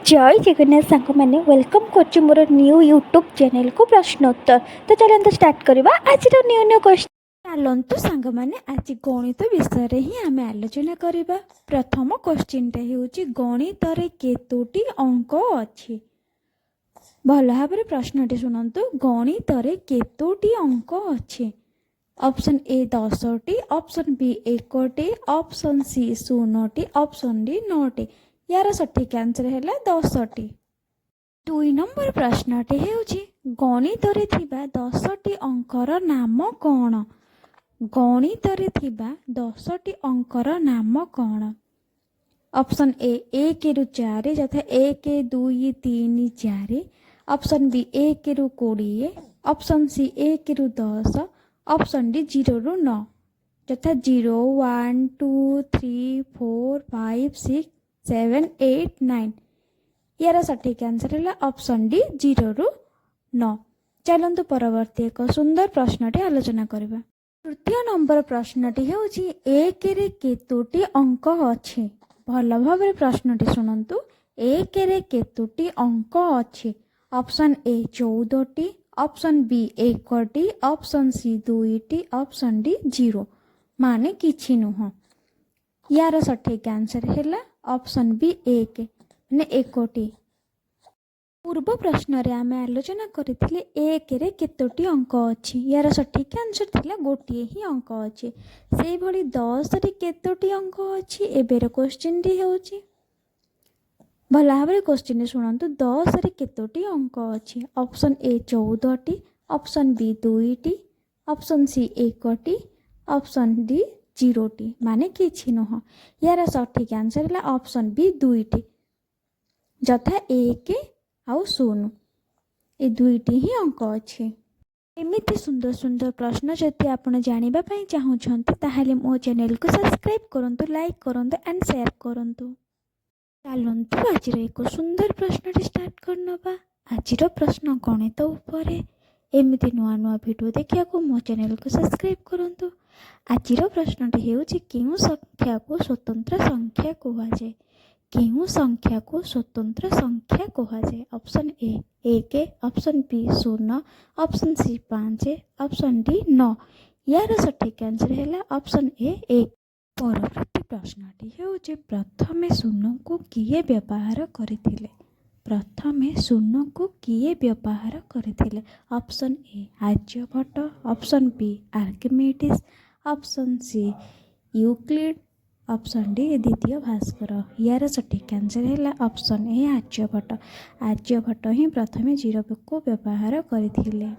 जय जगन्नाथ सांग मैंने वेलकम कर मोर न्यू यूट्यूब चैनल को प्रश्नोत्तर। तो चलते स्टार्ट करवा आज न्यू न्यू क्वेश्चन। चलतु सांग मैंने आज गणित विषय ही आम आलोचना करवा। प्रथम क्वेश्चन टे गणित केतोटी अंक अच्छी। भल भाव प्रश्न शुणु गणित केतोटी अंक अच्छी। ऑप्शन ए 10टी, ऑप्शन बी 1टी, ऑप्शन सी 0टी, ऑप्शन डी 9टी। यार सठिक आंसर है 10टी। 2 नंबर प्रश्नटी हेउछि गणित रे थिबा 10टी अंकर नाम कौन? गणित रे थिबा 10टी अंकर नाम कौन? ऑप्शन ए 1 रु 4 जथा 1 2 3 4, ऑप्शन बी 1 रु 20, ऑप्शन सी 1 रु 10, ऑप्शन डी 0 रु 9 जथा 0 1 2 3 4 5 6 7 8 9। यार सठिक आंसर है ऑप्शन डी 0 रु 9। चलतु परवर्ती एक सुंदर प्रश्नटी आलोचना करबा। तृतीय नंबर प्रश्नटी हेउछि 1 रे केतोटी अंक अछि। भल भाव प्रश्नटी शुणु 1 रे केतोटी अंक अछि। ऑप्शन ए 14टी, ऑप्शन बी 1टी, ऑप्शन सी 2टी, ऑप्शन डी 0 माने किछि नुह। यार सठिक आंसर है ऑप्शन बी 1 माने 1टी। पूर्व प्रश्न रे आमे आलोचना करथिले 1 रे केतोटी अंक अछि। यार सठिक आंसर थिला गोटिए ही अंक अछि। सेहि भली 10 रे केतोटी अंक अछि। एबेर क्वेश्चन डी हेउछि भला भाबरे क्वेश्चन शुणु 10 रे केतोटी अंक अछि। ऑप्शन ए 14टी, ऑप्शन बी 2टी, ऑप्शन सी 1टी, ऑप्शन डी 0टी माने किछि नुह। यार सठिक आंसर है ऑप्शन बी 2टी जथा 1 आउ 0 ए 2टी ही अंक अछि। एमिति सुंदर सुंदर प्रश्न जदि आपण जानिबा पई चाहुछंती ताहाले मो चैनल को सब्सक्राइब करंतु, लाइक करंतु एंड शेयर करंतु। चलंतु आज एक सुंदर प्रश्न स्टार्ट करनबा। आज प्रश्न गणित उपरे। एमिति नुआ नुआ वीडियो देखिया को मो चैनल को सब्सक्राइब करंतु। आज प्रश्नटी हेउछि केउ संख्या को स्वतंत्र संख्या कहा जाए? केउ संख्या को स्वतंत्र संख्या कहा जाए? Option A 1, option B 0, option C 5, option D 9। यार सठिक आंसर है ऑप्शन ए 1। परवर्ती प्रश्नटी हेउछि प्रथमे शून्य को किए व्यवहार करथिले? प्रथमे शून्य को किए व्यवहार करथिले? Option A Aryabhata, option B Archimedes, option C Euclid, option D द्वितीय भास्कर। यार सठिक आंसर है ऑप्शन ए आर्यभट्ट। आर्यभट्ट ही प्रथमे 0 को व्यवहार करथिले।